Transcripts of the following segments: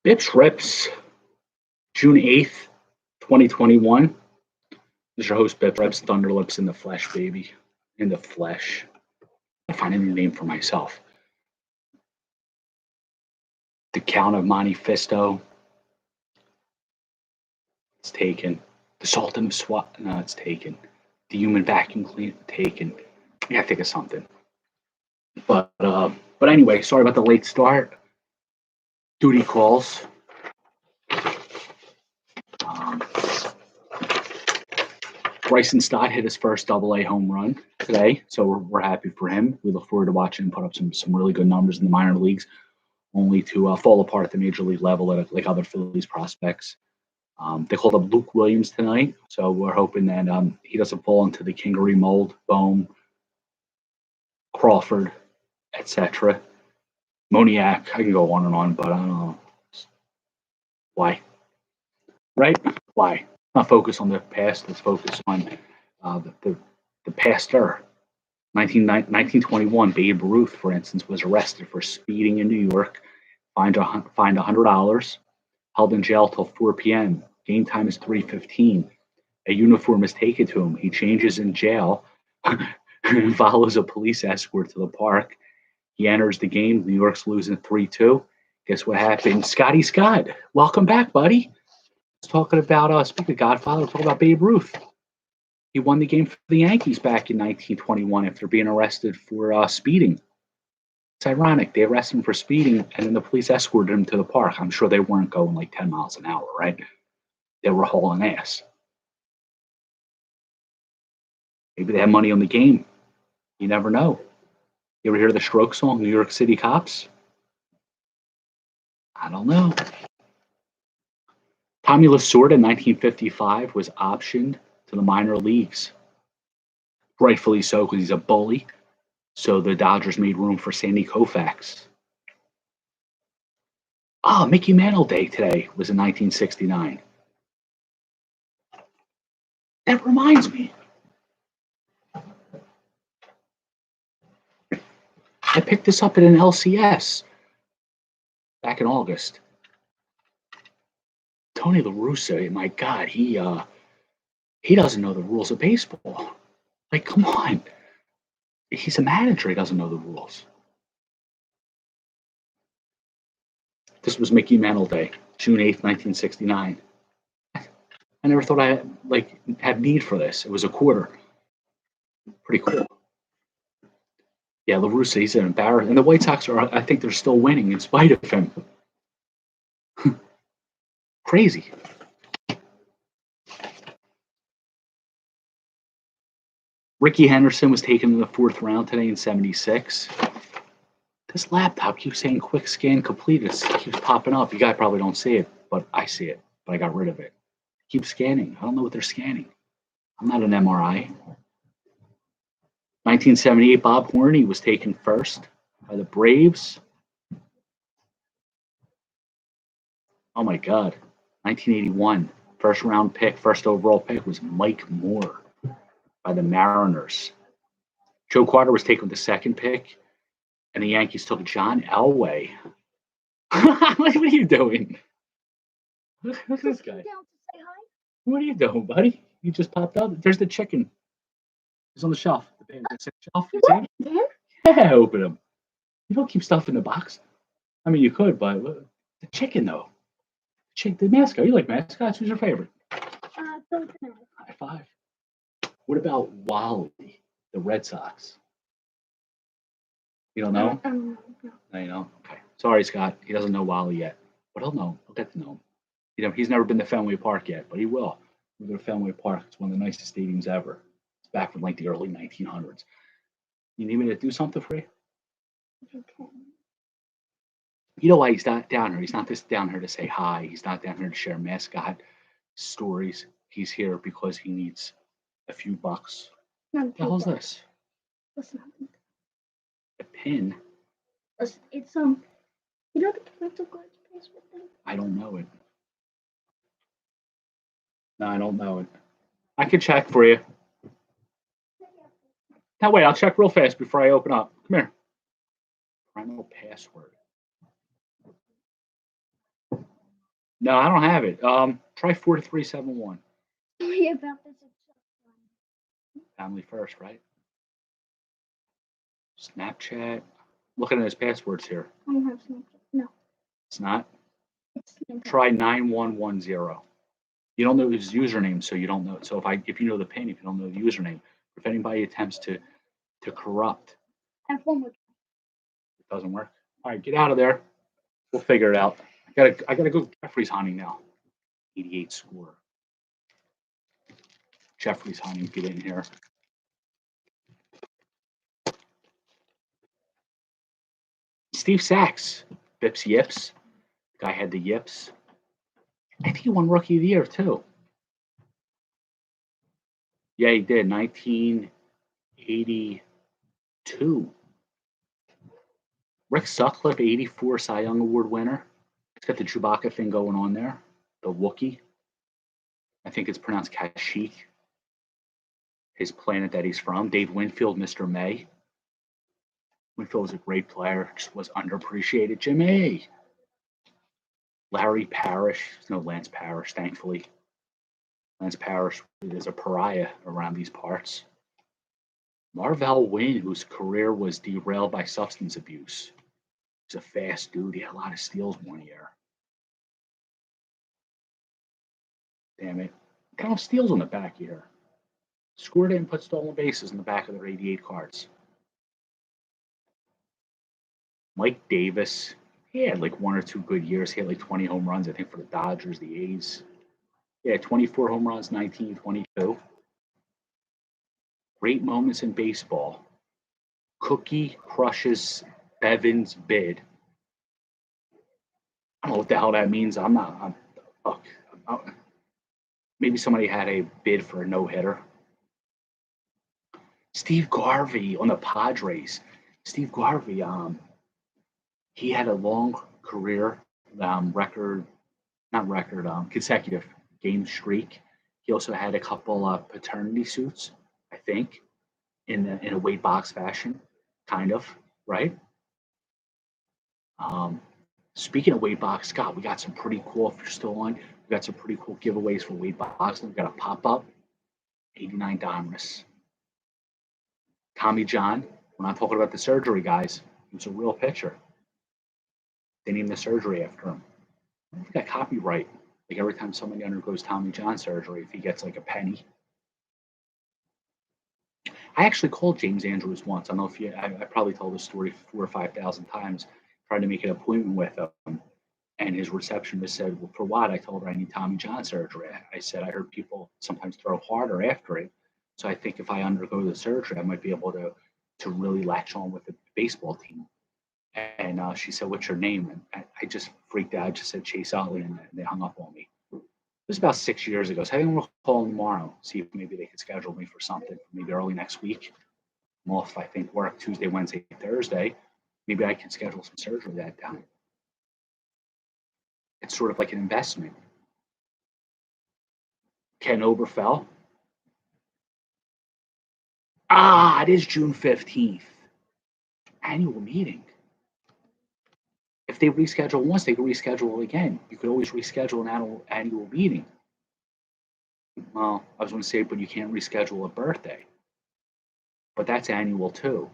Bps Rps, June 8th, 2021. This is your host, Bps Rps, Thunderlips in the flesh, baby. In the flesh. I find a new name for myself. The Count of Monte Fisto. It's taken. The Salt and Swat. No, it's taken. The Human Vacuum Cleaner. Taken. I gotta think of something. But anyway, sorry about the late start. Duty calls. Bryson Stott hit his first AA home run today, so we're happy for him. We look forward to watching him put up some really good numbers in the minor leagues, only to fall apart at the major league level like other Phillies prospects. They called up Luke Williams tonight, so we're hoping that he doesn't fall into the Kingery mold, Bohm, Crawford, etc. Moniak, I can go on and on, but I don't know. Why? Right? Why? Not focus on the past, let's focus on the paster. 1921, Babe Ruth, for instance, was arrested for speeding in New York, fined $100, held in jail till 4 p.m. Game time is 3:15. A uniform is taken to him. He changes in jail and follows a police escort to the park. He enters the game. New York's losing 3-2. Guess what happened? Scotty Scott, welcome back, buddy. Talking about, speaking of Godfather, we're talking about Babe Ruth. He won the game for the Yankees back in 1921 after being arrested for speeding. It's ironic. They arrested him for speeding, and then the police escorted him to the park. I'm sure they weren't going like 10 miles an hour, right? They were hauling ass. Maybe they had money on the game. You never know. You ever hear the Stroke song, New York City Cops? I don't know. Tommy Lasorda in 1955 was optioned to the minor leagues. Rightfully so, because he's a bully. So the Dodgers made room for Sandy Koufax. Mickey Mantle Day today was in 1969. That reminds me. I picked this up at an LCS back in August. Tony La Russa, my God, he doesn't know the rules of baseball. Like, come on. He's a manager. He doesn't know the rules. This was Mickey Mantle Day, June 8th, 1969. I never thought I had need for this. It was a quarter. Pretty cool. Yeah, La Russa, he's an embarrassment. And the White Sox I think they're still winning in spite of him. Crazy. Ricky Henderson was taken in the 4th round today in 76. This laptop keeps saying quick scan complete. It keeps popping up. You guys probably don't see it, but I see it. But I got rid of it. Keep scanning. I don't know what they're scanning. I'm not an MRI. 1978, Bob Horney was taken first by the Braves. Oh my God. 1981, first overall pick was Mike Moore by the Mariners. Joe Carter was taken with the 2nd pick, and the Yankees took John Elway. What are you doing? Who's this guy? What are you doing, buddy? You just popped up. There's the chicken. He's on the shelf. The shelf. Yeah, open him. You don't keep stuff in the box. I mean, you could, but the chicken, though. The mascot. You like mascots? Who's your favorite? High five. What about Wally, the Red Sox? You don't know? No, you know? Okay. Sorry, Scott. He doesn't know Wally yet, but he'll know. He'll get to know him. You know, he's never been to Fenway Park yet, but he will. We'll go to Fenway Park. It's one of the nicest stadiums ever. It's back from like the early 1900s. You need me to do something for you? Okay. You know why he's not down here? He's not just down here to say hi. He's not down here to share mascot stories. He's here because he needs a few bucks. What the hell's this? A pin? It's you know the parental guards baseball thing? I don't know it. No, I don't know it. I can check for you. Now wait, I'll check real fast before I open up. Come here. Primal password. No, I don't have it. Try 42371. Sorry about this. It's so fun. Family first, right? Snapchat. Looking at his passwords here. I don't have Snapchat. No, It's not. it's Snapchat. Try 9110. You don't know his username, so you don't know. So if you know the PIN, if you don't know the username, if anybody attempts to corrupt, I have one more. it doesn't work. All right, get out of there. We'll figure it out. I gotta go Jeffrey's hunting now. 88 score. Jeffrey's hunting. Get in here. Steve Sachs. Bps Yips. Guy had the yips. I think he won Rookie of the Year too. Yeah, he did. 1982. Rick Sutcliffe, 84 Cy Young Award winner. He's got the Chewbacca thing going on there. The Wookiee. I think it's pronounced Kashyyyk. His planet that he's from. Dave Winfield, Mr. May. Winfield was a great player, just was underappreciated. Jimmy. Larry Parrish. There's no Lance Parrish, thankfully. Lance Parrish is a pariah around these parts. Marvell Wynn, whose career was derailed by substance abuse. He's a fast dude. He had a lot of steals one year. Damn it. Got no steals on the back here. Scored it and put stolen bases in the back of their 88 cards. Mike Davis. He had like 1 or 2 good years. He had like 20 home runs, I think, for the Dodgers, the A's. Yeah, 24 home runs, 1922. Great moments in baseball. Cookie crushes Bevan's bid. I don't know what the hell that means. Maybe somebody had a bid for a no-hitter. Steve Garvey on the Padres. Steve Garvey, he had a long career, consecutive game streak. He also had a couple paternity suits, I think, in a weight box fashion, kind of, right? Speaking of weight box, Scott, we got some pretty cool, if you're still on, we got some pretty cool giveaways for weight boxing. We got a pop-up, 89 Donruss. Tommy John, we're not talking about the surgery, guys. He was a real pitcher. They named the surgery after him. I don't think that copyright. Like every time somebody undergoes Tommy John surgery, if he gets like a penny. I actually called James Andrews once. I don't know if I probably told the story 4,000 or 5,000 times, trying to make an appointment with him. And his receptionist said, well, for what? I told her I need Tommy John surgery. I said, I heard people sometimes throw harder after it. So I think if I undergo the surgery, I might be able to really latch on with the baseball team. And she said, what's your name? And I just freaked out. I just said Chase Utley, and they hung up on me. It was about 6 years ago. So I think we'll call them tomorrow, see if maybe they could schedule me for something, maybe early next week. I'm off, I think, work Tuesday, Wednesday, Thursday. Maybe I can schedule some surgery that time. It's sort of like an investment. Ken Oberfell. It is June 15th. Annual meeting. If they reschedule once, they can reschedule again. You could always reschedule an annual meeting. Well, I was going to say, but you can't reschedule a birthday. But that's annual too.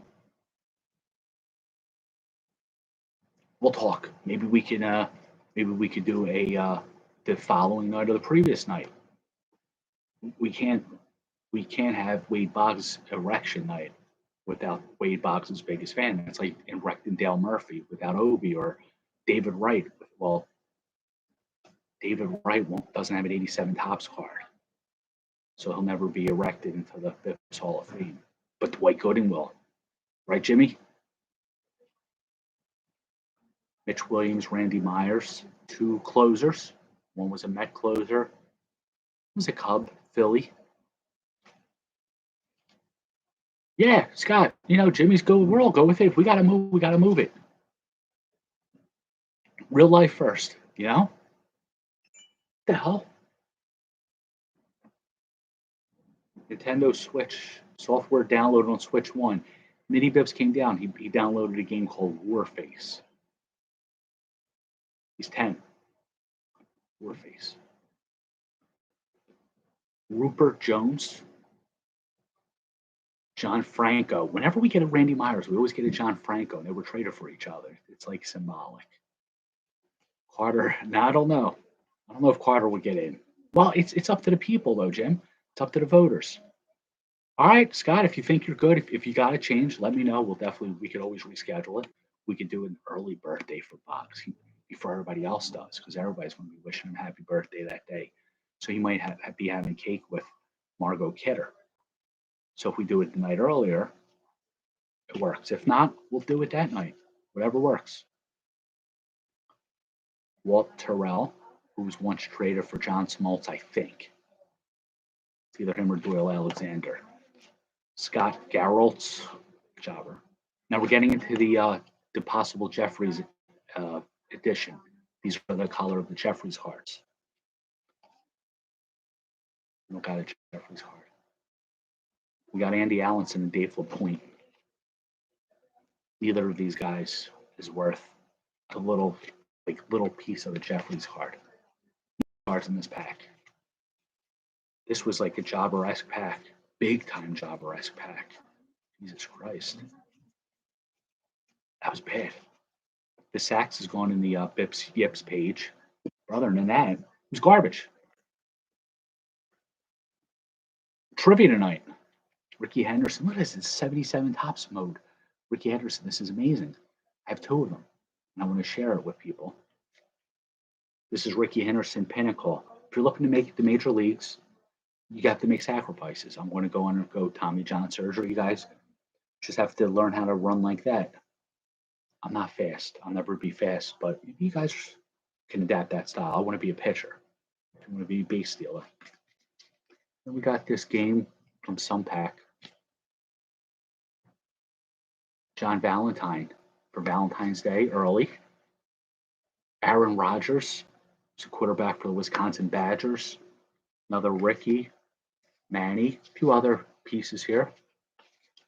We'll talk. Maybe we can do the following night or the previous night. We can't have Wade Boggs' erection night without Wade Boggs' biggest fan. That's like erecting Dale Murphy without Obi, or David Wright. Well, David Wright doesn't have an 87 Topps card, so he'll never be erected into the Bps Hall of Fame. But Dwight Gooden will, right, Jimmy? Mitch Williams, Randy Myers, 2 closers. One was a Met closer. One was a Cub, Philly. Yeah, Scott, Jimmy's we're all go with it. If we gotta move it. Real life first, What the hell? Nintendo Switch software downloaded on Switch 1. Mini Bibbs came down. He downloaded a game called Warface. He's 10. Warface. Rupert Jones. John Franco. Whenever we get a Randy Myers, we always get a John Franco, and they were traded for each other. It's like symbolic. Carter. Now I don't know. I don't know if Carter would get in. Well, it's up to the people though, Jim. It's up to the voters. All right, Scott, if you think you're good, if you got to change, let me know. We could always reschedule it. We could do an early birthday for Bob before everybody else does, because everybody's going to be wishing him happy birthday that day. So he might be having cake with Margot Kidder. So if we do it the night earlier, it works. If not, we'll do it that night. Whatever works. Walt Terrell, who was once traded for John Smoltz, I think. It's either him or Doyle Alexander. Scott Garrelts, jobber. Now we're getting into the possible Jeffries edition. These are the color of the Jeffries cards. We don't got a Jeffries card. We got Andy Allenson and Dave LaPointe. Neither of these guys is worth a little piece of the Jeffries card. Cards in this pack. This was like a jobber-esque pack. Big time jobber-esque pack. Jesus Christ. That was bad. The sacks is gone in the Bps Yips page. Other than that, it was garbage. Trivia tonight. Ricky Henderson. What is this? 77 Tops mode. Ricky Henderson. This is amazing. I have 2 of them, and I want to share it with people. This is Ricky Henderson Pinnacle. If you're looking to make it to major leagues, you got to make sacrifices. I'm going to undergo Tommy John surgery. You guys just have to learn how to run like that. I'm not fast. I'll never be fast, but you guys can adapt that style. I want to be a pitcher. I want to be a base stealer. Then we got this game from Sunpack. John Valentine for Valentine's Day early. Aaron Rodgers, who's a quarterback for the Wisconsin Badgers. Another Ricky, Manny, a few other pieces here.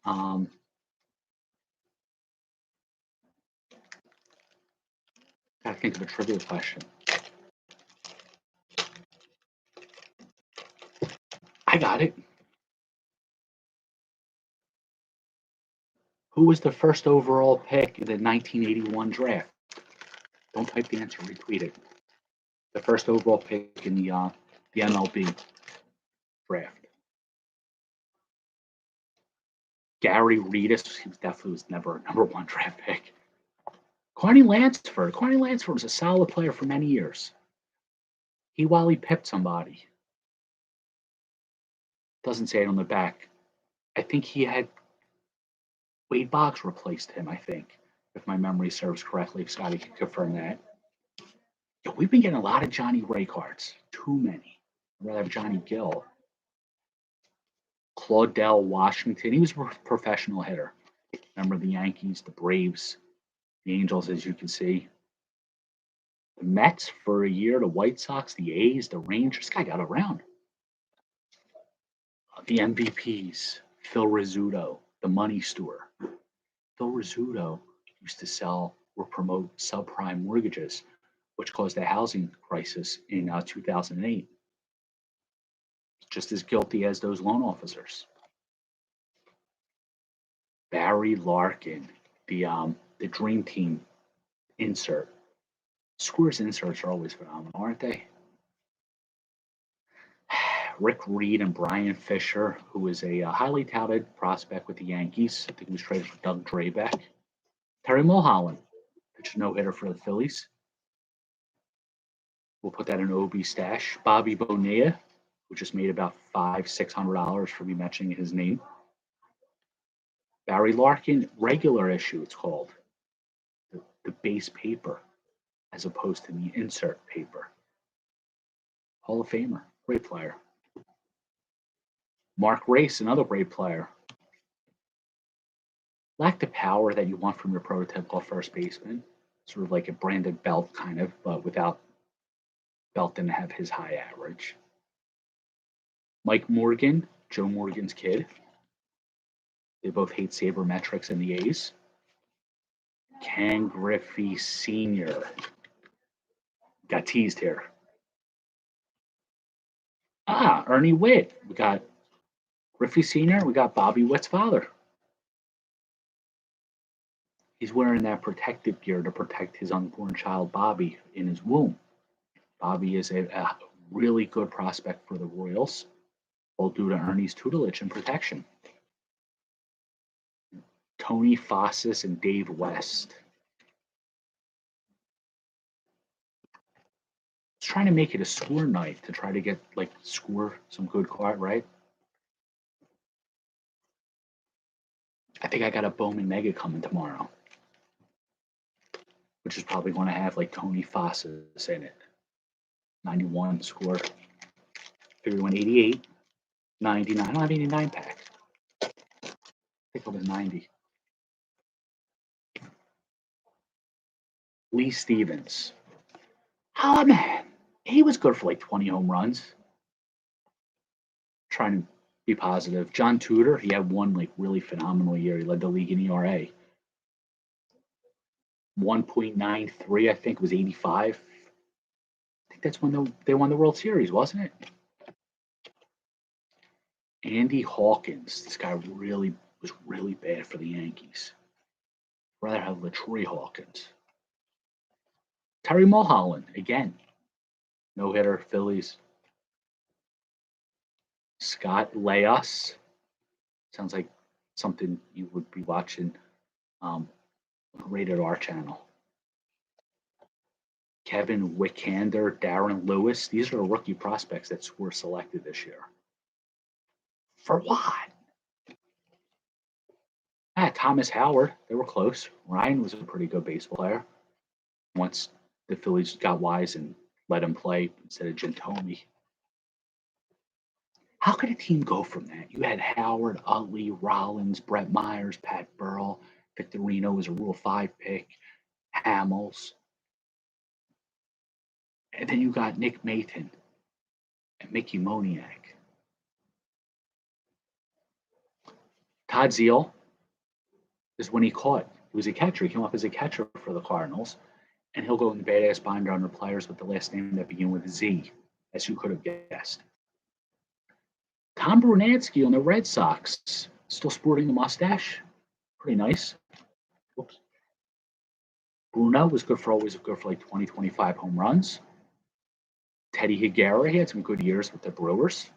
Gotta think of a trivia question. I got it. Who was the first overall pick in the 1981 draft? Don't type the answer, retweet it. The first overall pick in the MLB draft. Gary Redus, he definitely was never a #1 draft pick. Carney Lansford. Carney Lansford was a solid player for many years. He Wally pipped somebody. Doesn't say it on the back. I think he had Wade Boggs replaced him, I think, if my memory serves correctly. If Scotty can confirm that. Yeah, we've been getting a lot of Johnny Ray cards. Too many. I'd rather have Johnny Gill. Claudell Washington. He was a professional hitter. Remember the Yankees, the Braves, the Angels, as you can see. The Mets for a year, the White Sox, the A's, the Rangers. This guy got around. The MVPs, Phil Rizzuto, the money store. Phil Rizzuto used to sell or promote subprime mortgages, which caused a housing crisis in 2008. Just as guilty as those loan officers. Barry Larkin, the Dream Team insert. Squares inserts are always phenomenal, aren't they? Rick Reed and Brian Fisher, who is a highly touted prospect with the Yankees. I think he was traded for Doug Drabeck. Terry Mulholland, pitched a no-hitter for the Phillies. We'll put that in OB stash. Bobby Bonilla, who just made about $500-600 for me mentioning his name. Barry Larkin, regular issue, it's called. The base paper, as opposed to the insert paper. Hall of Famer, great player. Mark Race, another great player. Lacked the power that you want from your prototypical first baseman. Sort of like a Brandon Belt kind of, but without Belt didn't have his high average. Mike Morgan, Joe Morgan's kid. They both hate sabermetrics and the A's. Ken Griffey Sr. Got teased here. Ernie Witt. We got Griffey Sr., we got Bobby Witt's father. He's wearing that protective gear to protect his unborn child, Bobby, in his womb. Bobby is a really good prospect for the Royals, all due to Ernie's tutelage and protection. Tony Fossis and Dave West. I was trying to make it a score night to try to get score some good card, right? I think I got a Bowman Mega coming tomorrow, which is probably going to have Tony Fossis in it. 91 score. Figure 188, 99. I don't have any 9-pack. I think it was 90. Lee Stevens. Oh man, he was good for 20 home runs. Trying to be positive. John Tudor, he had one really phenomenal year. He led the league in ERA. 1.93, I think, was 85. I think that's when they won the World Series, wasn't it? Andy Hawkins. This guy was really bad for the Yankees. I'd rather have Latroy Hawkins. Terry Mulholland, again. No hitter, Phillies. Scott Leas. Sounds like something you would be watching Rated R channel. Kevin Wickander, Darren Lewis. These are rookie prospects that were selected this year. For what? Thomas Howard. They were close. Ryan was a pretty good baseball player. Once the Phillies got wise and let him play instead of Gentoni. How could a team go from that? You had Howard, Utley, Rollins, Brett Myers, Pat Burrell, Victorino was a Rule 5 pick, Hamels. And then you got Nick Maton and Mickey Moniak. Todd Zeile is when he caught. He was a catcher. He came up as a catcher for the Cardinals. And he'll go in the badass binder under players with the last name that begin with Z, as you could have guessed. Tom Brunansky on the Red Sox, still sporting the mustache. Pretty nice. Whoops. Bruno was always good for 20, 25 home runs. Teddy Higuera, he had some good years with the Brewers.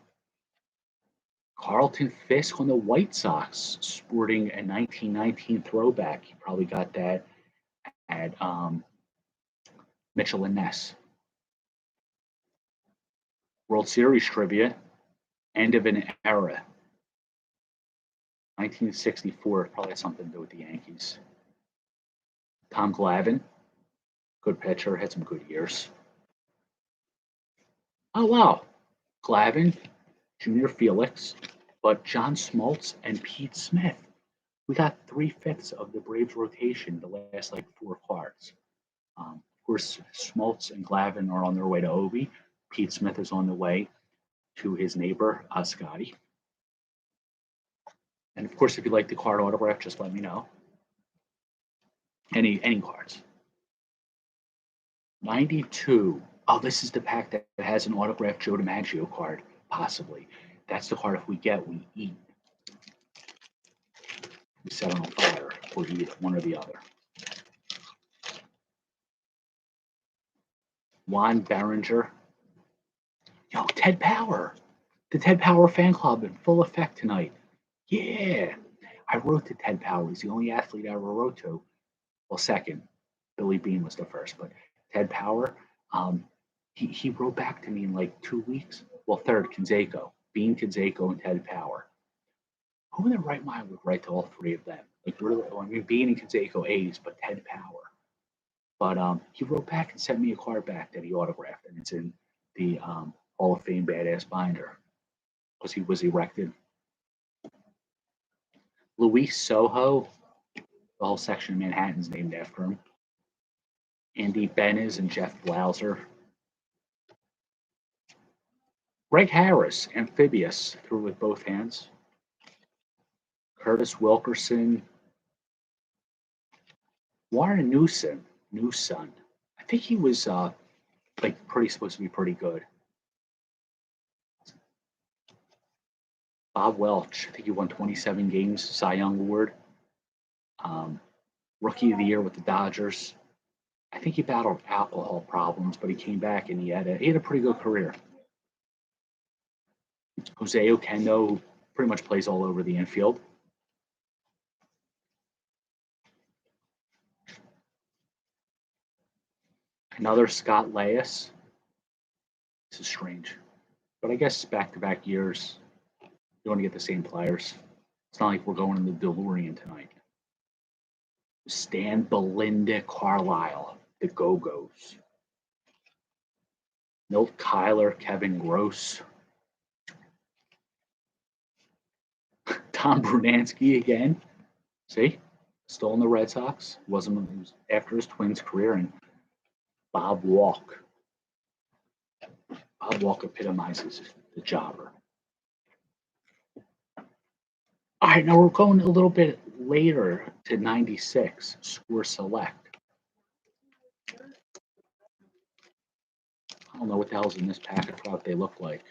Carlton Fisk on the White Sox, sporting a 1919 throwback. He probably got that at Mitchell and Ness. World Series trivia, end of an era. 1964 probably had something to do with the Yankees. Tom Glavine, good pitcher, had some good years. Oh, wow. Glavine, Junior Felix, but John Smoltz and Pete Smith. We got 3/5 of the Braves rotation the last 4 cards. Of course, Smoltz and Glavine are on their way to Obi. Pete Smith is on the way to his neighbor, Scotty. And of course, if you'd like the card autograph, just let me know. Any cards. 92. Oh, this is the pack that has an autographed Joe DiMaggio card, possibly. That's the card if we get, we eat. We set it on fire or eat it, one or the other. Juan Barringer. Yo, Ted Power. The Ted Power fan club in full effect tonight. Yeah. I wrote to Ted Power. He's the only athlete I ever wrote to. Well, second. Billy Bean was the first, but Ted Power, he wrote back to me in 2 weeks. Well, third, Canseco. Bean, Canseco, and Ted Power. Who in their right mind would write to all 3 of them? Bean and Canseco, A's, but Ted Power. But he wrote back and sent me a card back that he autographed, and it's in the Hall of Fame badass binder because he was erected. Luis Soho, the whole section of Manhattan's named after him. Andy Benes and Jeff Blauser. Greg Harris, amphibious, threw with both hands. Curtis Wilkerson. Warren Newson. I think he was supposed to be pretty good. Bob Welch, I think he won 27 games, Cy Young Award. Rookie of the Year with the Dodgers. I think he battled alcohol problems, but he came back and he had a pretty good career. Jose Oquendo, who pretty much plays all over the infield. Another Scott Laius. This is strange, but I guess back-to-back years, you want to get the same players. It's not like we're going in the DeLorean tonight. Stan Belinda Carlisle, the Go-Go's. Milt Kyler, Kevin Gross. Tom Brunansky again. See? Still in the Red Sox. It was after his Twins career. And Bob Walk. Bob Walk epitomizes the jobber. All right, now we're going a little bit later to 96, Score Select. I don't know what the hell's in this pack. I forgot what they look like.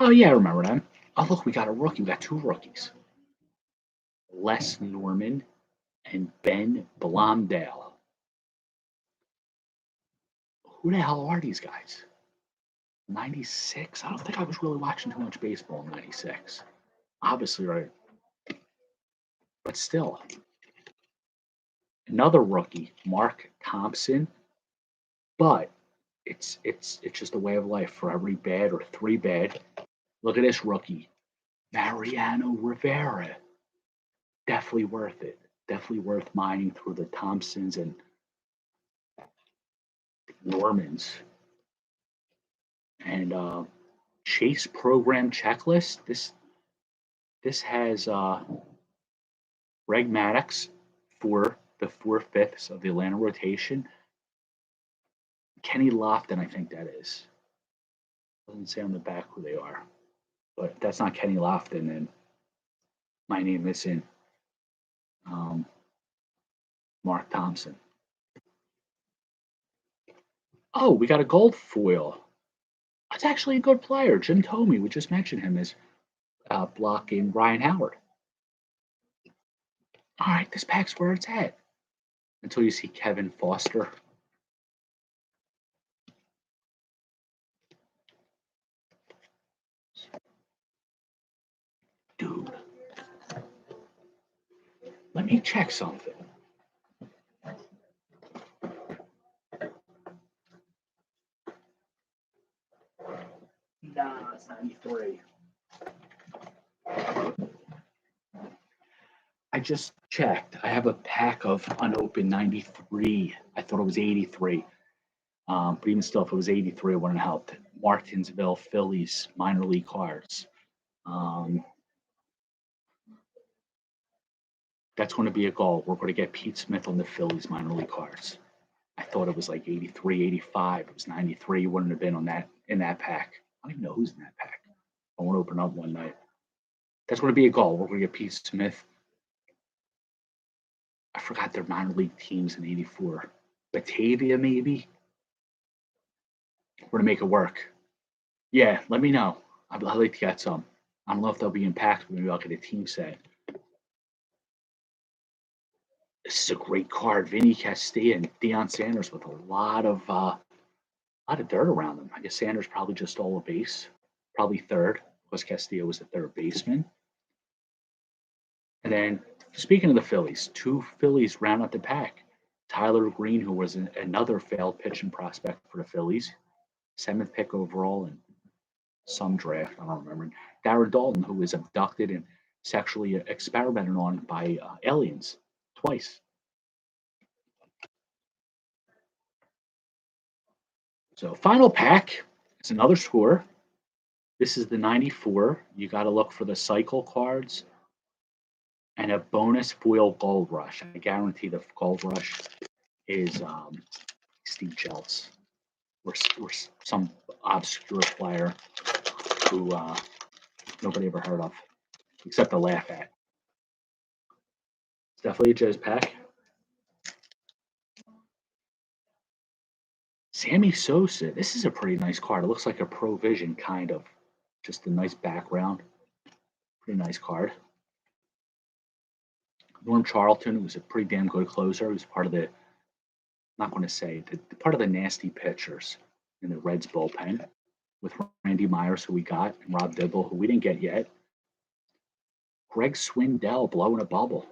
Oh, yeah, I remember them. Oh, look, we got a rookie. We got two rookies. Les Norman and Ben Blomdale. Who the hell are these guys? 96? I don't think I was really watching too much baseball in 96. Obviously, right. But still. Another rookie, Mark Thompson. But it's just a way of life. For every bad or three bad, look at this rookie, Mariano Rivera. Definitely worth it. Definitely worth mining through the Thompsons and Normans. And Chase program checklist. This has Greg Maddux for the 4/5 of the Atlanta rotation. Kenny Lofton, I think that is. Doesn't say on the back who they are. But if that's not Kenny Lofton, then my name isn't Mark Thompson. Oh, we got a gold foil. That's actually a good player. Jim Thome, we just mentioned him as blocking Ryan Howard. All right, this pack's where it's at. Until you see Kevin Foster. Dude, let me check something. Nah, it's 93. I just checked. I have a pack of unopened 93. I thought it was 83. But even still, if it was 83, it wouldn't have helped. Martinsville Phillies minor league cards. That's going to be a goal. We're going to get Pete Smith on the Phillies minor league cards. I thought it was like 83, 85. It was 93. Wouldn't have been on that in that pack. I don't even know who's in that pack. I won't open up one night. That's going to be a goal. We're going to get Pete Smith. I forgot their minor league teams in 84. Batavia, maybe? We're going to make it work. Yeah, let me know. I'd like to get some. I don't know if they'll be in packs, but maybe I'll get a team set. This is a great card. Vinny Castilla and Deion Sanders with a lot of dirt around them. I guess Sanders probably just stole a base, probably third, because Castillo was a third baseman. And then, speaking of the Phillies, two Phillies round out the pack. Tyler Green, who was another failed pitching prospect for the Phillies, 7th pick overall in some draft, I don't remember. Darren Dalton, who was abducted and sexually experimented on by aliens twice. So final pack, it's another score. This is the 94. You got to look for the cycle cards and a bonus foil gold rush. I guarantee the gold rush is Steve Jeltz or some obscure player who nobody ever heard of, except to laugh at. It's definitely a Joe's pack. Sammy Sosa. This is a pretty nice card. It looks like a Provision, kind of. Just a nice background. Pretty nice card. Norm Charlton was a pretty damn good closer. He was part of the, I'm not going to say, the part of the nasty pitchers in the Reds bullpen with Randy Myers, who we got, and Rob Dibble, who we didn't get yet. Greg Swindell blowing a bubble.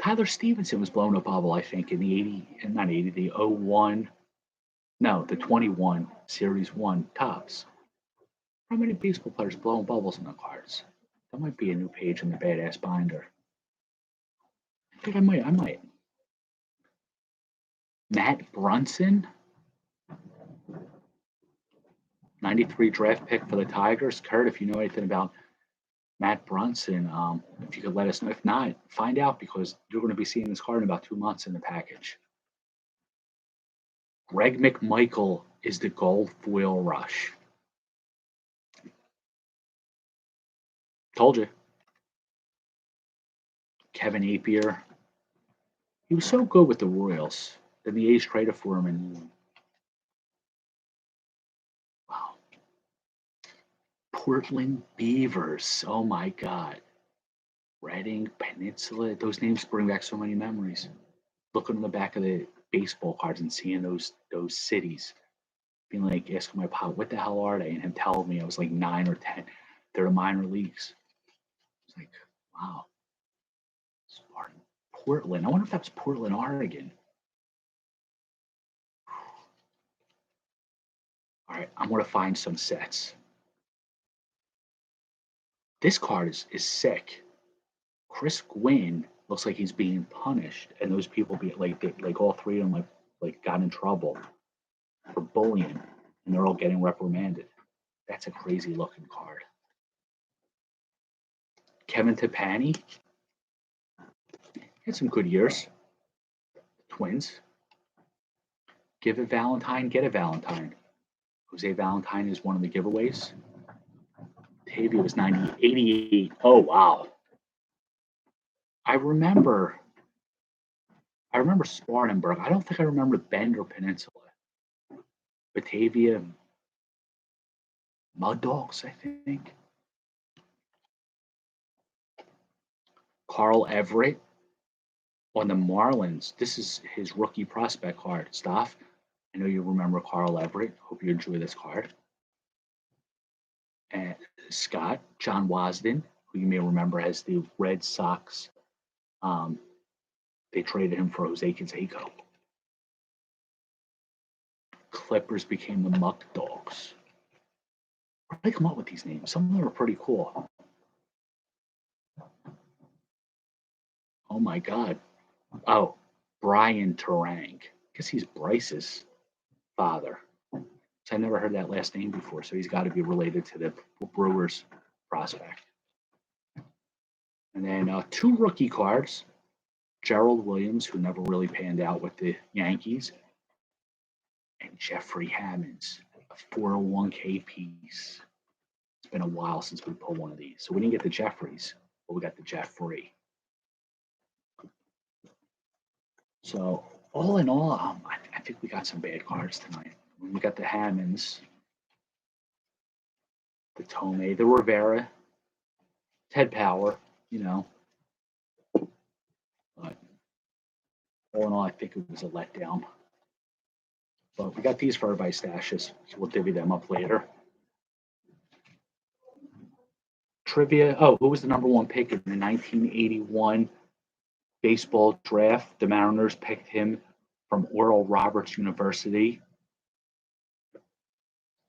Tyler Stevenson was blowing a bubble, I think, in the 01, no, the 21 Series 1 tops. How many baseball players blowing bubbles in the cards? That might be a new page in the Badass Binder. I think I might. Matt Brunson, 93 draft pick for the Tigers. Kurt, if you know anything about Matt Brunson, if you could let us know. If not, find out, because you're going to be seeing this card in about 2 months in the package. Greg McMichael is the gold foil rush. Told you. Kevin Appier. He was so good with the Royals. Then the A's traded for him, and wow. Portland Beavers. Oh my God. Reading, Peninsula. Those names bring back so many memories. Looking on the back of the baseball cards and seeing those cities. Being like, asking my pop, what the hell are they? And him telling me I was like 9 or 10. They're the minor leagues. It's like, wow. Portland. I wonder if that was Portland, Oregon. All right, I'm going to find some sets. This card is sick. Chris Gwynn looks like he's being punished, and those people like all three of them like got in trouble for bullying, and they're all getting reprimanded. That's a crazy looking card. Kevin Tepani had some good years. Twins. Give a Valentine, get a Valentine. Jose Valentine is one of the giveaways. Tavia was 88. Oh, wow. I remember Spartanburg. I don't think I remember Bend or Peninsula. Batavia, Mud Dogs, I think. Carl Everett on the Marlins. This is his rookie prospect card. Staff, I know you remember Carl Everett. Hope you enjoy this card. And Scott, John Wasden, who you may remember as the Red Sox. They traded him for Jose Canseco. Clippers became the Muck Dogs. Where did they come up with these names? Some of them are pretty cool. Oh my God. Oh, Brian Terang. I guess he's Bryce's father. So I never heard that last name before, so he's got to be related to the Brewers prospect. And then 2 rookie cards. Gerald Williams, who never really panned out with the Yankees, and Jeffrey Hammonds, a 401k piece. It's been a while since we pulled one of these. So we didn't get the Jeffries, but we got the Jeffrey. So all in all, I think we got some bad cards tonight. We got the Hammonds, the Tomei, the Rivera, Ted Power, you know. But all in all, I think it was a letdown. But we got these for everybody's stashes, so we'll divvy them up later. Trivia. Oh, who was the number 1 pick in the 1981 baseball draft? The Mariners picked him from Oral Roberts University.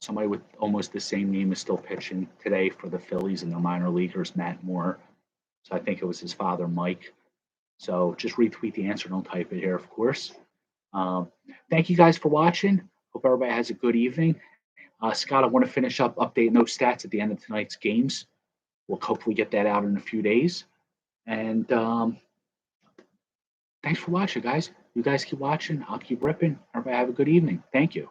Somebody with almost the same name is still pitching today for the Phillies and their minor leaguers, Matt Moore. So I think it was his father, Mike. So just retweet the answer. Don't type it here, of course. Thank you guys for watching. Hope everybody has a good evening. Scott, I want to finish up updating those stats at the end of tonight's games. We'll hopefully get that out in a few days. And thanks for watching, guys. You guys keep watching. I'll keep ripping. Everybody have a good evening. Thank you.